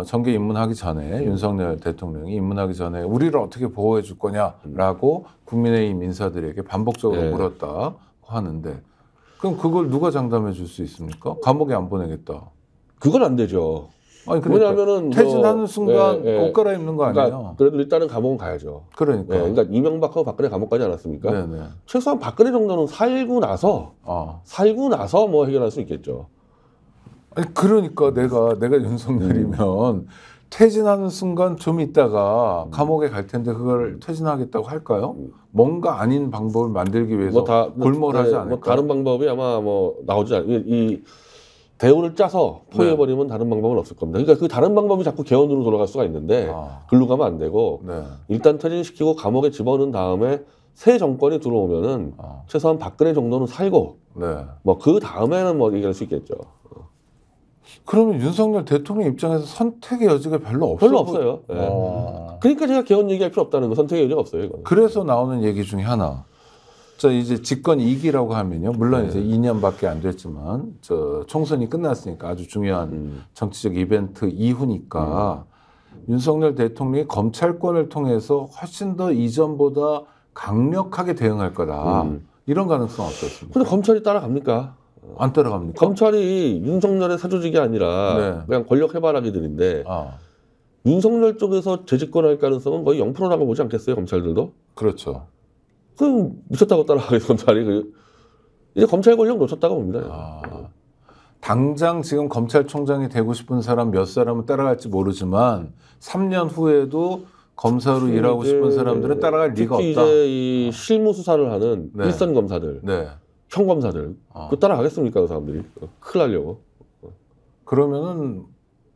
정계 입문하기 전에 윤석열 대통령이 입문하기 전에 우리를 어떻게 보호해 줄 거냐라고 국민의힘 인사들에게 반복적으로 물었다고 하는데 그럼 그걸 누가 장담해 줄 수 있습니까? 감옥에 안 보내겠다. 그건 안 되죠. 아니 그러니까 왜냐하면은 퇴진하는 순간 옷 갈아입는 거 아니에요? 그러니까 그래도 일단은 감옥은 가야죠. 그러니까. 그러니까 이명박하고 박근혜 감옥 가지 않았습니까? 네네. 최소한 박근혜 정도는 살고 나서 뭐 해결할 수 있겠죠. 아니 그러니까 내가 윤석열이면 퇴진하는 순간 좀 있다가 감옥에 갈 텐데 그걸 퇴진하겠다고 할까요? 뭔가 아닌 방법을 만들기 위해서 골몰하지 않을까? 뭐 다른 방법이 아마 뭐 나오지 않. 이 대우를 짜서 포위해버리면 다른 방법은 없을 겁니다. 그러니까 그 다른 방법이 자꾸 개헌으로 돌아갈 수가 있는데 글로 가면 안 되고 일단 퇴진시키고 감옥에 집어넣은 다음에 새 정권이 들어오면은 최소한 박근혜 정도는 살고 뭐 그 다음에는 뭐 얘기할 수 있겠죠. 그러면 윤석열 대통령 입장에서 선택의 여지가 별로 없어요. 그러니까 제가 개헌 얘기할 필요 없다는 거 선택의 여지가 없어요. 이거는. 그래서 나오는 얘기 중에 하나. 자 이제 집권 2기라고 하면요. 물론 이제 2년밖에 안 됐지만 저 총선이 끝났으니까 아주 중요한 정치적 이벤트 이후니까 윤석열 대통령이 검찰권을 통해서 훨씬 더 이전보다 강력하게 대응할 거다. 이런 가능성 없었습니까? 근데 검찰이 따라갑니까? 안 따라갑니까? 검찰이 윤석열의 사조직이 아니라 그냥 권력 해바라기들인데 윤석열 쪽에서 재집권할 가능성은 거의 0%라고 보지 않겠어요? 검찰들도? 그렇죠. 그럼 미쳤다고 따라가겠어 검찰이. 이제 검찰 권력 놓쳤다고 봅니다. 당장 지금 검찰총장이 되고 싶은 사람 몇 사람은 따라갈지 모르지만 3년 후에도 검사로 일하고 싶은 사람들은 따라갈 리가 없다. 특히 이제 이 실무 수사를 하는 일선 검사들, 평검사들 그 따라가겠습니까 그 사람들이? 큰일 나려고. 그러면은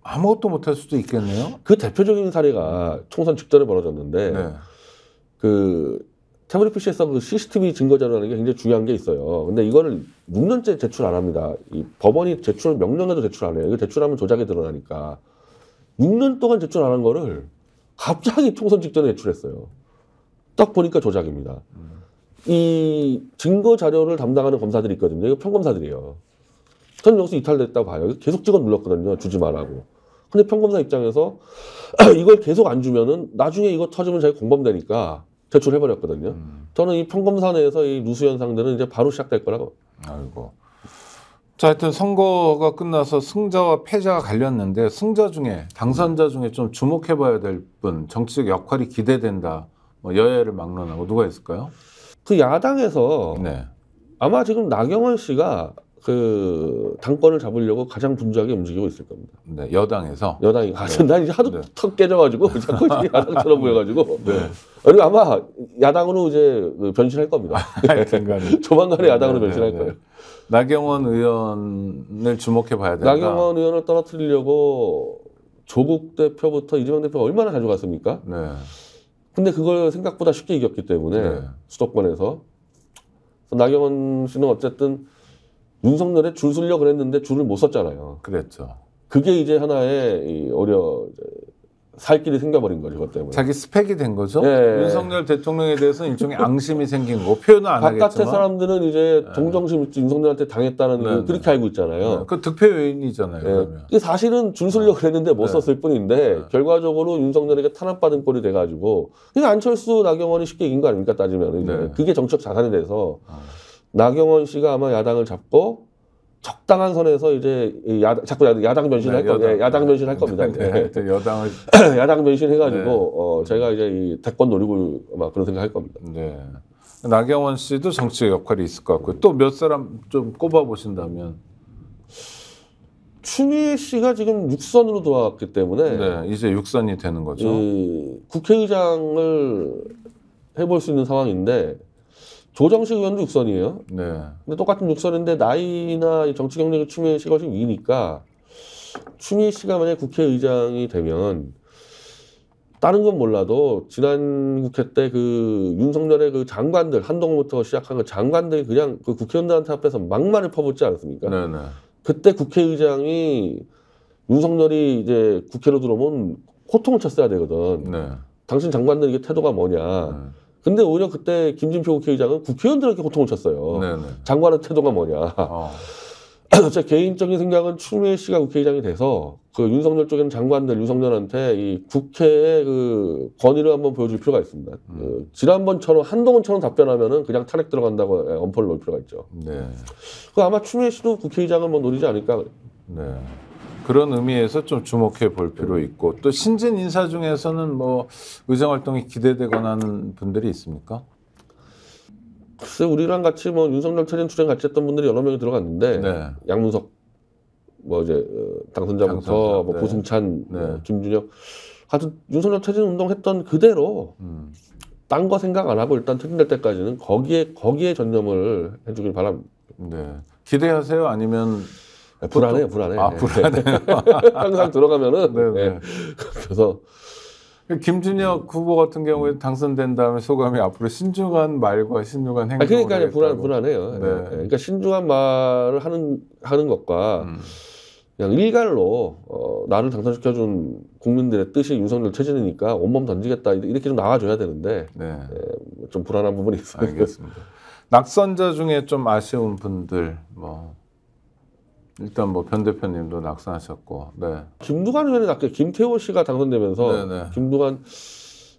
아무것도 못할 수도 있겠네요. 그 대표적인 사례가 총선 직전에 벌어졌는데 그 태블릿 PC에서 그 CCTV 증거 자료라는 게 굉장히 중요한 게 있어요. 근데 이거를 6년째 제출 안 합니다. 이 법원이 제출 명령해도 제출 안 해요. 이거 제출하면 조작이 드러나니까 6년 동안 제출 안 한 거를 갑자기 총선 직전에 제출했어요. 딱 보니까 조작입니다. 이 증거 자료를 담당하는 검사들이 있거든요. 이거 평검사들이에요. 저는 여기서 이탈됐다고 봐요. 계속 찍어 눌렀거든요. 주지 말라고. 근데 평검사 입장에서 이걸 계속 안 주면은 나중에 이거 터지면 자기 공범되니까 제출해버렸거든요. 저는 이 평검사 내에서 이 누수 현상들은 이제 바로 시작될 거라고. 아이고. 자, 하여튼 선거가 끝나서 승자와 패자가 갈렸는데 승자 중에 당선자 중에 좀 주목해봐야 될 분, 정치적 역할이 기대된다. 뭐 여야를 막론하고 누가 있을까요? 그 야당에서 아마 지금 나경원 씨가 그 당권을 잡으려고 가장 분주하게 움직이고 있을 겁니다. 네, 여당에서. 여당이 난 이제 하도 턱 깨져가지고 자꾸 야당처럼 보여가지고. 그리고 아마 야당으로 이제 변신할 겁니다. 조만간에 야당으로 변신할 거예요. 나경원 의원을 주목해봐야 된다. 나경원 의원을 떨어뜨리려고 조국 대표부터 이재명 대표가 얼마나 가져갔습니까? 근데 그걸 생각보다 쉽게 이겼기 때문에 수도권에서 나경원 씨는 어쨌든 윤석열에 줄 서려고 그랬는데 줄을 못 섰잖아요. 그랬죠. 그게 이제 하나의 살 길이 생겨버린 거죠. 그것 때문에. 자기 스펙이 된 거죠. 윤석열 대통령에 대해서 일종의 앙심이 생긴 거. 표현은 안 하겠지만. 바깥의 사람들은 이제 동정심 있지 윤석열한테 당했다는 그렇게 알고 있잖아요. 그 득표요인이잖아요. 그러면. 사실은 줄 서려고 그랬는데 못 썼을 뿐인데 결과적으로 윤석열에게 탄압받은 꼴이 돼가지고 그러니까 안철수 나경원이 쉽게 이긴 거 아닙니까 따지면. 그게 정책 자산이 돼서 나경원 씨가 아마 야당을 잡고 적당한 선에서 이제 자꾸 야당 변신할 겁니다. 야당 변신할 겁니다. 여당을 야당 변신해가지고 제가 이제 이 대권 노리고 아마 그런 생각할 겁니다. 나경원 씨도 정치적 역할이 있을 것 같고요. 또 몇 사람 좀 꼽아 보신다면 추미애 씨가 지금 6선으로 돌아왔기 때문에 이제 6선이 되는 거죠. 국회의장을 해볼 수 있는 상황인데. 조정식 의원도 6선이에요. 근데 똑같은 6선인데 나이나 정치 경력이 추미애 씨가 훨씬 위니까 추미애 씨가 만약 국회의장이 되면 다른 건 몰라도 지난 국회 때 그 윤석열의 그 장관들 한동훈부터 시작한 그 장관들이 그냥 그 국회의원들한테 앞에서 막말을 퍼붓지 않았습니까? 네네. 그때 국회의장이 윤석열이 이제 국회로 들어오면 호통을 쳤어야 되거든. 네. 당신 장관들 이게 태도가 뭐냐. 네. 근데 오히려 그때 김진표 국회의장은 국회의원들에게 호통을 쳤어요. 네네. 장관의 태도가 뭐냐. 제 개인적인 생각은 추미애 씨가 국회의장이 돼서 그 윤석열 쪽에는 장관들 윤석열한테 이 국회의 그 권위를 한번 보여줄 필요가 있습니다. 그 지난번처럼 한동훈처럼 답변하면은 그냥 탄핵 들어간다고 엄포를 놓을 필요가 있죠. 네. 그 아마 추미애 씨도 국회의장을 뭐 노리지 않을까. 네. 그런 의미에서 좀 주목해 볼 필요 있고 또 신진 인사 중에서는 뭐 의정 활동이 기대되거나 하는 분들이 있습니까? 글쎄 우리랑 같이 뭐 윤석열 체전 투쟁 같이 했던 분들이 여러 명이 들어갔는데 네. 양문석 뭐 이제 당선자부터 뭐 네. 고승찬, 네. 뭐 김준혁 하여튼 윤석열 체전 운동했던 그대로 딴 거 생각 안 하고 일단 퇴진될 때까지는 거기에 전념을 해주길 바랍니다. 네. 기대하세요? 아니면 불안해요, 불안해. 아, 불안해요. 항상 들어가면은 네네. 네. 그래서 김준혁 후보 같은 경우에 당선된 다음에 소감이 앞으로 신중한 말과 신중한 행동을 그러니까 하겠다고. 불안해요. 네. 그러니까 신중한 말을 하는 것과 그냥 일갈로 나를 당선시켜준 국민들의 뜻이 윤석열 체제니까 온몸 던지겠다 이렇게 좀 나와줘야 되는데 네. 좀 불안한 부분이 있어요. 알겠습니다. 낙선자 중에 좀 아쉬운 분들 뭐 일단 뭐 변 대표님도 낙선하셨고, 네. 김두관 의원이 낙게 김태호 씨가 당선되면서 네네.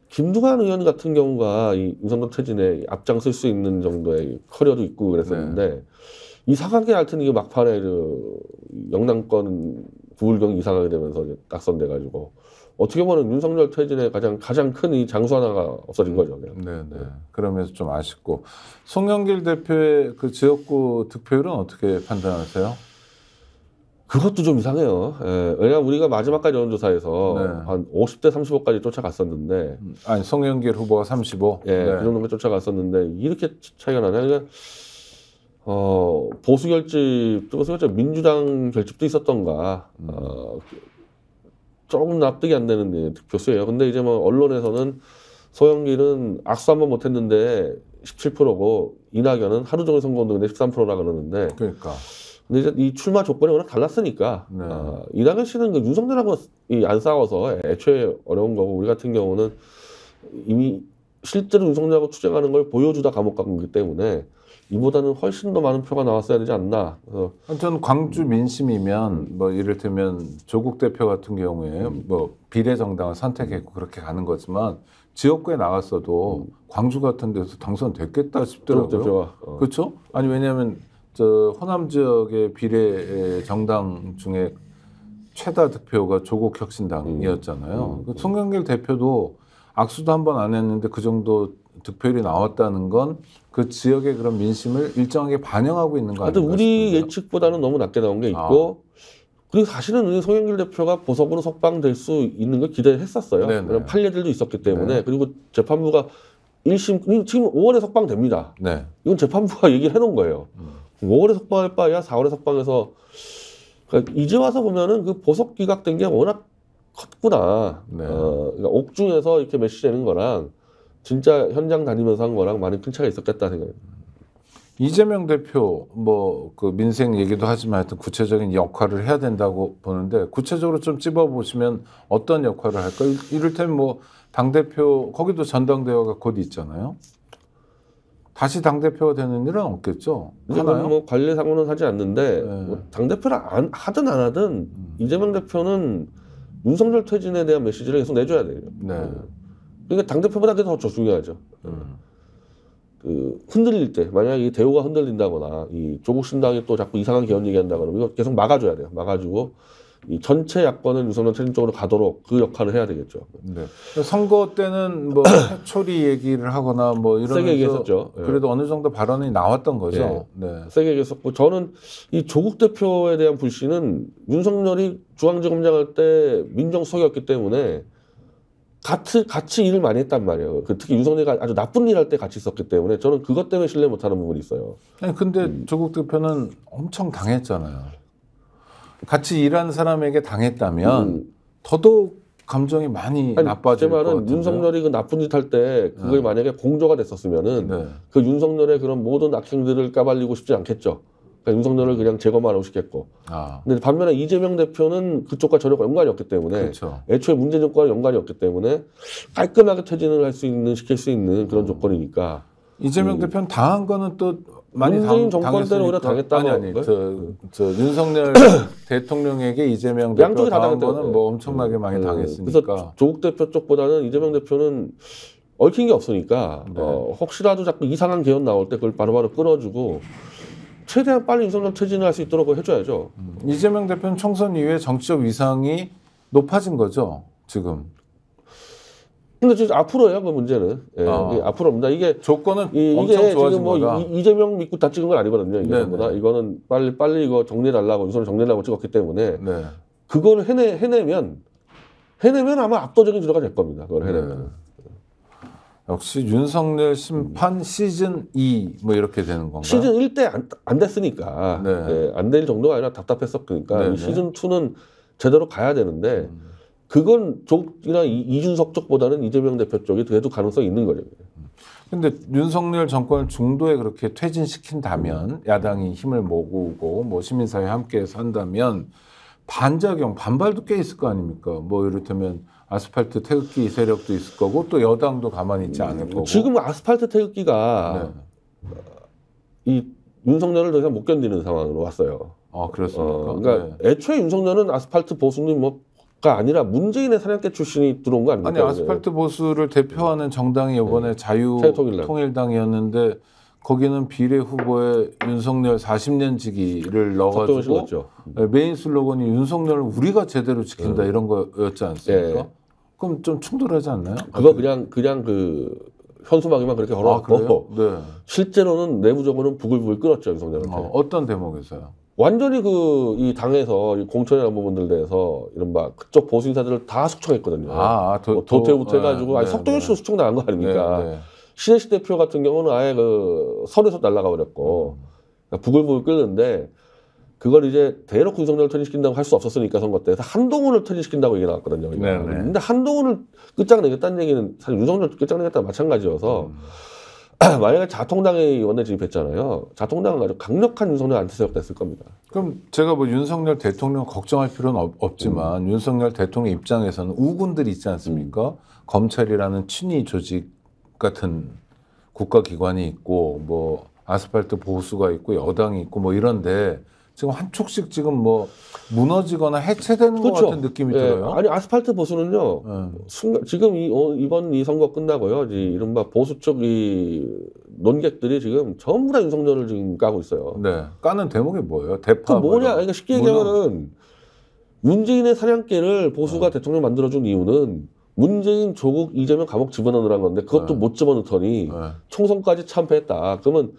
김두관 의원 같은 경우가 이 윤석열 퇴진에 앞장설 수 있는 정도의 커리어도 있고 그랬었는데 이상하게 하여튼 이게 막판에 그 영남권 부울경 이상하게 되면서 이제 낙선돼가지고 어떻게 보면 윤석열 퇴진의 가장 큰 이 장수 하나가 없어진 거죠. 그냥. 네네. 그러면서 좀 아쉽고 송영길 대표의 그 지역구 득표율은 어떻게 판단하세요? 그것도 좀 이상해요. 예, 왜냐하면 우리가 마지막까지 여론조사에서 네. 한 50대 35까지 쫓아갔었는데 아니 송영길 후보가 35. 예, 네. 그 정도면 쫓아갔었는데 이렇게 차이가 나냐? 그러니까 보수 결집 민주당 결집도 있었던가 조금 납득이 안 되는 득표수예요. 근데 이제 뭐 언론에서는 소영길은 악수 한번 못했는데 17%고 이낙연은 하루 종일 선거운동인데 13%라 그러는데 그러니까. 근데 이제 이 출마 조건이 워낙 달랐으니까 네. 이낙연 씨는 그 윤석열하고 안 싸워서 애초에 어려운 거고 우리 같은 경우는 이미 실제로 윤석열하고 투쟁하는 걸 보여주다 감옥 간 거기 때문에 이보다는 훨씬 더 많은 표가 나왔어야 되지 않나. 저는 광주 민심이면 뭐 이를테면 조국 대표 같은 경우에 뭐 비례정당을 선택했고 그렇게 가는 거지만 지역구에 나갔어도 광주 같은 데서 당선됐겠다 싶더라고요. 그렇죠? 아니 왜냐하면 저 호남 지역의 비례 정당 중에 최다 득표가 조국 혁신당이었잖아요. 송영길 대표도 악수도 한 번 안 했는데 그 정도 득표율이 나왔다는 건 그 지역의 그런 민심을 일정하게 반영하고 있는 거 아닌가 싶은데요. 우리 예측보다는 너무 낮게 나온 게 있고 그리고 사실은 우리 송영길 대표가 보석으로 석방될 수 있는 걸 기대했었어요. 왜냐면 판례들도 있었기 때문에. 그리고 재판부가 1심 지금 5월에 석방됩니다. 네. 이건 재판부가 얘기를 해놓은 거예요. 5월에 석방할 바에야 4월에 석방해서 그러니까 이제 와서 보면은 그 보석 기각된 게 워낙 컸구나. 네. 그러니까 옥중에서 이렇게 메시지 내는 거랑 진짜 현장 다니면서 한 거랑 많은 큰 차이가 있었겠다 생각해요. 이재명 대표 뭐 그 민생 얘기도 하지만 하여튼 구체적인 역할을 해야 된다고 보는데 구체적으로 좀 찝어보시면 어떤 역할을 할까? 이를테면 뭐 당대표 거기도 전당대회가 곧 있잖아요. 다시 당대표가 되는 일은 없겠죠? 하나요? 뭐 관례상으로는 하지 않는데 네. 뭐 당대표를 하든 안 하든 이재명 대표는 윤석열 퇴진에 대한 메시지를 계속 내줘야 돼요. 네. 그러니까 당대표보다 그게 더 중요하죠. 그 흔들릴 때 만약에 이 대우가 흔들린다거나 이 조국 신당이 또 자꾸 이상한 개헌 얘기한다 그러면 이거 계속 막아줘야 돼요. 막아주고 이 전체 야권을 윤석열 퇴진 쪽으로 가도록 그 역할을 해야 되겠죠. 네. 선거 때는 뭐 해초리 얘기를 하거나 뭐 이러면서 세게 얘기했었죠. 그래도 어느 정도 발언이 나왔던 거죠. 네. 세게 얘기했었고 저는 이 조국 대표에 대한 불신은 윤석열이 중앙지검장 할 때 민정수석이었기 때문에 같이 일을 많이 했단 말이에요. 특히 윤석열이 아주 나쁜 일 할 때 같이 있었기 때문에 저는 그것 때문에 신뢰 못하는 부분이 있어요. 아니 근데 조국 대표는 엄청 당했잖아요. 같이 일한 사람에게 당했다면 더더욱 감정이 많이 아니, 나빠질 제 것 말은 같은데요. 윤석열이 그 나쁜 짓 할 때 그게 만약에 공조가 됐었으면은 네. 그 윤석열의 그런 모든 악행들을 까발리고 싶지 않겠죠. 그러니까 윤석열을 그냥 제거만 하고 싶겠고. 아, 근데 반면에 이재명 대표는 그쪽과 전혀 연관이 없기 때문에 그렇죠. 애초에 문재인 정권과 연관이 없기 때문에 깔끔하게 퇴진을 할 수 있는 시킬 수 있는 그런 조건이니까. 이재명 대표는 당한 거는 또 많이 문재인 정권 때는 오히려 당했으니까. 당했다고 아니 저 윤석열 대통령에게 이재명 양쪽이 대표가 다 당한 당했대요. 거는 뭐 엄청나게 많이 당했으니까. 그래서 조국 대표 쪽보다는 이재명 대표는 얽힌 게 없으니까 네. 혹시라도 자꾸 이상한 개헌 나올 때 그걸 바로바로 끊어주고 최대한 빨리 윤석열 퇴진을 할 수 있도록 해줘야죠. 이재명 대표는 총선 이후에 정치적 위상이 높아진 거죠, 지금. 근데 지금 앞으로예요, 그 문제는. 예, 이게 앞으로입니다. 이게 조건은 이게 엄청 좋아진 지금 뭐 거다. 이재명 믿고 다 찍은 건 아니거든요. 이게 네네. 전부 다. 이거는 빨리 이거 정리해달라고 윤석열 정리해달라고 찍었기 때문에 네. 그걸 해내면 아마 압도적인 주자가 될 겁니다. 그걸 해내면. 역시 윤석열 심판 시즌 2 뭐 이렇게 되는 건가요? 시즌 1 때 안 됐으니까 네. 안 될 정도가 아니라 답답했었으니까 네네. 이 시즌 2는 제대로 가야 되는데 그건 조국이나 이준석 쪽보다는 이재명 대표 쪽이 그래도 가능성이 있는 거죠. 근데 윤석열 정권을 중도에 그렇게 퇴진시킨다면 야당이 힘을 모으고 뭐 시민사회 함께해서 한다면 반작용, 반발도 꽤 있을 거 아닙니까? 뭐 이를테면 아스팔트 태극기 세력도 있을 거고 또 여당도 가만히 있지 않을 거고. 지금 아스팔트 태극기가 이 윤석열을 더 이상 못 견디는 상황으로 왔어요. 아, 그렇습니까? 그러니까 애초에 윤석열은 아스팔트 보수님 뭐가 아니라 문재인의 사냥개 출신이 들어온 거 아닙니까? 아니 아스팔트 보수를 대표하는 정당이 이번에 자유통일당이었는데 거기는 비례 후보에 윤석열 40년 지기를 넣어가지고 메인 슬로건이 윤석열을 우리가 제대로 지킨다 이런 거였지 않습니까? 예. 그럼 좀 충돌하지 않나요? 그거 그냥 그 현수막에만 그렇게 걸어놓고 네. 실제로는 내부적으로는 부글부글 끓었죠 윤석열한테. 어떤 대목에서요? 완전히 이 당에서 이 공천이라는 부분들 대해서 이른바 그쪽 보수 인사들을 다 숙청했거든요. 도태부터 해가지고 아니 석동현 씨도 숙청당한 거 아닙니까? 네. 신혜식 대표 같은 경우는 아예 그 서울에서 날아가 버렸고 그러니까 부글부글 끓는데 그걸 이제 대놓고 윤석열을 퇴진시킨다고 할 수 없었으니까 선거 때에서 한동훈을 퇴진시킨다고 얘기 나왔거든요. 근데 한동훈을 끝장내겠다는 얘기는 사실 윤석열 끝장내겠다 마찬가지여서 만약에 자통당이 원내 진입했잖아요. 자통당은 아주 강력한 윤석열 안티세력 됐을 겁니다. 그럼 제가 뭐 윤석열 대통령 걱정할 필요는 없지만 윤석열 대통령 입장에서는 우군들이 있지 않습니까? 검찰이라는 친위 조직 같은 국가기관이 있고 뭐 아스팔트 보수가 있고 여당이 있고 뭐 이런데 지금 한 축씩 지금 뭐 무너지거나 해체되는 것 같은 느낌이 들어요. 아니 아스팔트 보수는요. 지금 이번 이 선거 끝나고요. 이른바 보수 쪽 이 논객들이 지금 전부 다 윤석열을 지금 까고 있어요. 네. 까는 대목이 뭐예요? 대파. 그 뭐냐? 그러니까 쉽게 얘기하면은 문재인의 사냥개를 보수가 대통령 만들어준 이유는 문재인, 조국, 이재명 감옥 집어넣으라는 건데 그것도 못 집어넣더니 총선까지 참패했다. 그러면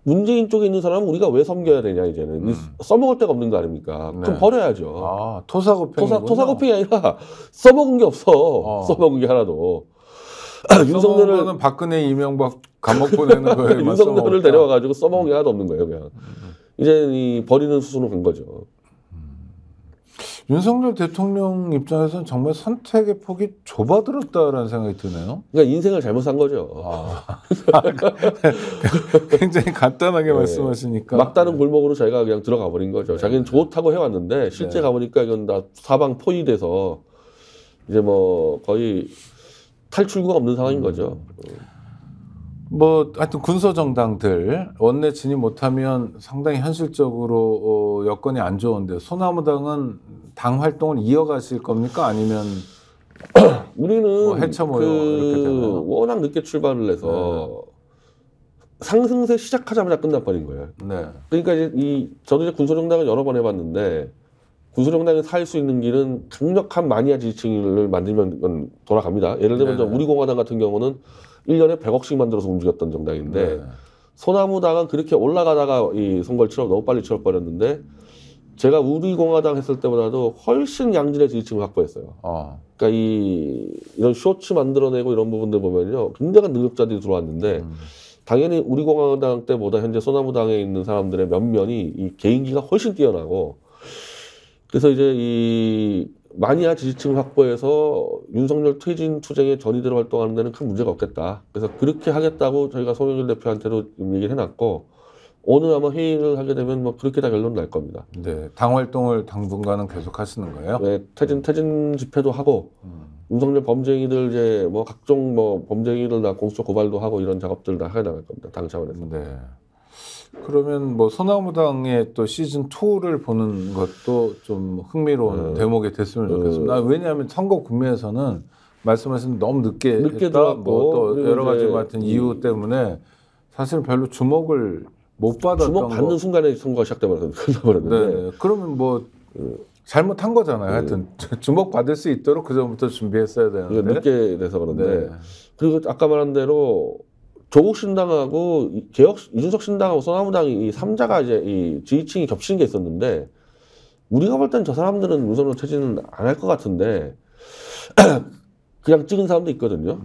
문재인 쪽에 있는 사람은 우리가 왜 섬겨야 되냐 이제는 써먹을 데가 없는 거 아닙니까? 그럼 버려야죠. 아, 토사구팽이군요. 토사구팽이 아니라 써먹은 게 없어. 써먹은 게 하나도. 윤석열은 박근혜, 이명박 감옥 보내는 거예요. 윤석열을 데려와가지고 써먹은 게 하나도 없는 거예요. 그냥 이제 이 버리는 수순으로 간 거죠. 윤석열 대통령 입장에서는 정말 선택의 폭이 좁아들었다라는 생각이 드네요. 그러니까 인생을 잘못 산 거죠. 굉장히 간단하게 말씀하시니까. 막다른 골목으로 자기가 그냥 들어가 버린 거죠. 자기는 좋다고 해왔는데 실제 가보니까 이건 다 사방 포위돼서 이제 뭐 거의 탈출구가 없는 상황인 거죠. 뭐 하여튼 군소정당들 원내 진입 못하면 상당히 현실적으로 여건이 안 좋은데 소나무당은 당 활동을 이어가실 겁니까? 아니면 우리는 뭐 해쳐 모여 이렇게 되나요? 워낙 늦게 출발을 해서 상승세 시작하자마자 끝나버린 거예요. 네. 그러니까 이제 저도 이제 군소정당을 여러 번 해봤는데 군소정당이 살 수 있는 길은 강력한 마니아 지지층을 만들면 돌아갑니다. 예를 들면 우리공화당 같은 경우는 1년에 100억씩 만들어서 움직였던 정당인데 소나무당은 그렇게 올라가다가 이 선거를 너무 빨리 치러버렸는데 제가 우리공화당 했을 때보다도 훨씬 양질의 지지층을 확보했어요. 그러니까 이런 쇼츠 만들어내고 이런 부분들 보면요. 굉장한 능력자들이 들어왔는데 당연히 우리공화당 때보다 현재 소나무당에 있는 사람들의 면면이 이 개인기가 훨씬 뛰어나고 그래서 이제 마니아 지지층 확보해서 윤석열 퇴진 투쟁의 전위대로 활동하는 데는 큰 문제가 없겠다. 그래서 그렇게 하겠다고 저희가 송영길 대표한테도 얘기를 해놨고 오늘 아마 회의를 하게 되면 뭐 그렇게 다 결론 날 겁니다. 네, 당 활동을 당분간은 계속 하시는 거예요? 네, 퇴진 집회도 하고 윤석열 범죄인들 이제 뭐 각종 뭐 범죄인들 다 공수처 고발도 하고 이런 작업들 다 해 나갈 겁니다. 당 차원에서. 네. 그러면 뭐 소나무당의 또 시즌 2를 보는 것도 좀 흥미로운 대목이 됐으면 좋겠습니다. 왜냐하면 선거 국면에서는 말씀하신 너무 늦게 했다, 들어왔고 또 여러 가지 같은 이유 때문에 사실 별로 주목을 못 받았던 주목 받는 순간에 선거가 시작돼버렸는데. 네. 그러면 뭐 잘못한 거잖아요. 하여튼 주목 받을 수 있도록 그 전부터 준비했어야 되는데 늦게 돼서 그런데. 네. 그리고 아까 말한 대로 조국 신당하고 개혁 이준석 신당하고 소나무당이 이 3자가 이제 이 지지층이 겹치는 게 있었는데 우리가 볼 땐 저 사람들은 윤석열 퇴진은 안 할 것 같은데 그냥 찍은 사람도 있거든요.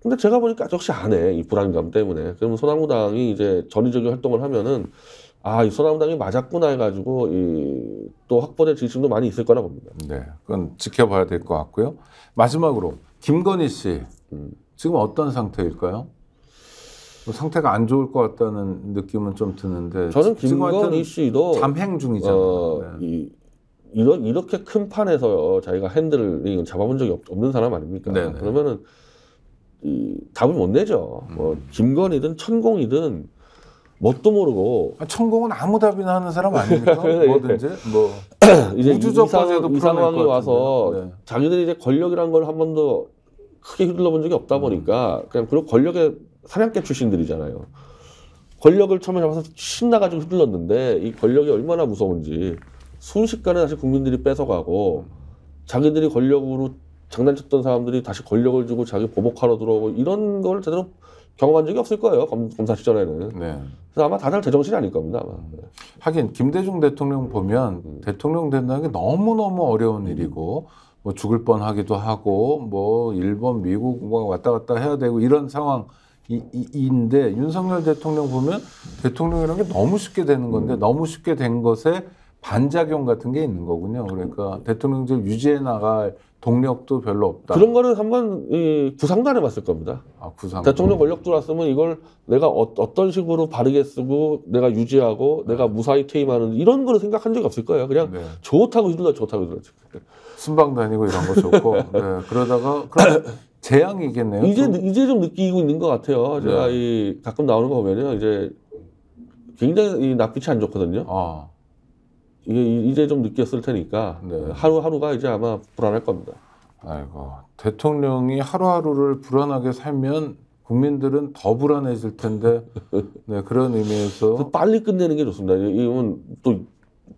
근데 제가 보니까 역시 안 해. 이 불안감 때문에. 그러면 소나무당이 이제 전위적인 활동을 하면은 아, 이 소나무당이 맞았구나 해가지고 또 확보될 지지층도 많이 있을 거라 봅니다. 네, 그건 지켜봐야 될 것 같고요. 마지막으로 김건희 씨 지금 어떤 상태일까요? 뭐 상태가 안 좋을 것 같다는 느낌은 좀 드는데 저는 김건희 씨도 잠행 중이잖아요. 네. 이렇게 큰 판에서 자기가 핸들을 잡아본 적이 없는 사람 아닙니까? 네네. 그러면은 답을 못 내죠. 뭐 김건희든 천공이든 뭣도 모르고. 천공은 아무 답이나 하는 사람 아닙니까? 뭐든지 뭐 이제 우주적 과제도 이 상황이 와서 네. 자기들이 이제 권력이란 걸 한 번도 크게 휘둘러 본 적이 없다 보니까 그냥 그리고 권력의 사냥개 출신들이잖아요. 권력을 처음에 잡아서 신나가지고 휘둘렀는데 이 권력이 얼마나 무서운지 순식간에 다시 국민들이 뺏어가고 자기들이 권력으로 장난쳤던 사람들이 다시 권력을 주고 자기 보복하러 들어오고 이런 걸 제대로 경험한 적이 없을 거예요. 검사 시절에는. 네. 그래서 아마 다들 제정신이 아닐 겁니다. 아마. 하긴 김대중 대통령 보면 대통령 된다는 게 너무너무 어려운 일이고 뭐 죽을 뻔하기도 하고 뭐 일본, 미국 뭐 왔다 갔다 해야 되고 이런 상황인데 윤석열 대통령 보면 대통령이라는 게 너무 쉽게 되는 건데 너무 쉽게 된 것에 반작용 같은 게 있는 거군요. 그러니까 대통령제를 유지해 나갈 동력도 별로 없다. 그런 거는 한번 구상도 안 해봤을 겁니다. 아, 구상. 대통령 권력 들어왔으면 이걸 내가 어떤 식으로 바르게 쓰고 내가 유지하고 내가 무사히 퇴임하는 이런 거를 생각한 적이 없을 거예요. 그냥 네. 좋다고 휘둘렀죠. 순방 다니고 이런 거 좋고 네. 그러다가 그럼 재앙이겠네요. 이제 좀 느끼고 있는 것 같아요. 제가 네. 가끔 나오는 거 보면요, 이제 굉장히 낯빛이 안 좋거든요. 아. 이게 이제 좀 느꼈을 테니까 네. 하루하루가 이제 아마 불안할 겁니다. 아이고, 대통령이 하루하루를 불안하게 살면 국민들은 더 불안해질 텐데 네, 그런 의미에서 빨리 끝내는 게 좋습니다. 이건 또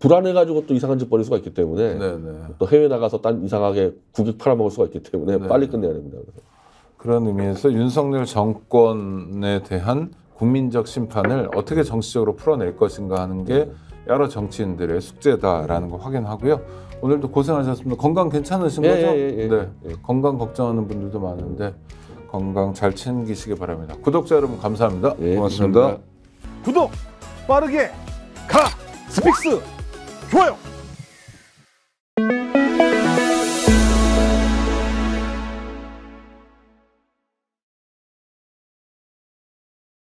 불안해가지고 또 이상한 짓 벌일 수가 있기 때문에 네네. 또 해외 나가서 딴 이상하게 국익 팔아먹을 수가 있기 때문에 네. 빨리 끝내야 됩니다. 그래서. 그런 의미에서 윤석열 정권에 대한 국민적 심판을 어떻게 정치적으로 풀어낼 것인가 하는 게 여러 정치인들의 숙제다라는 거 확인하고요. 오늘도 고생하셨습니다. 건강 괜찮으신 거죠? 예. 네. 건강 걱정하는 분들도 많은데 건강 잘 챙기시기 바랍니다. 구독자 여러분 감사합니다. 예, 고맙습니다. 감사합니다. 구독 빠르게 가 스픽스 좋아요.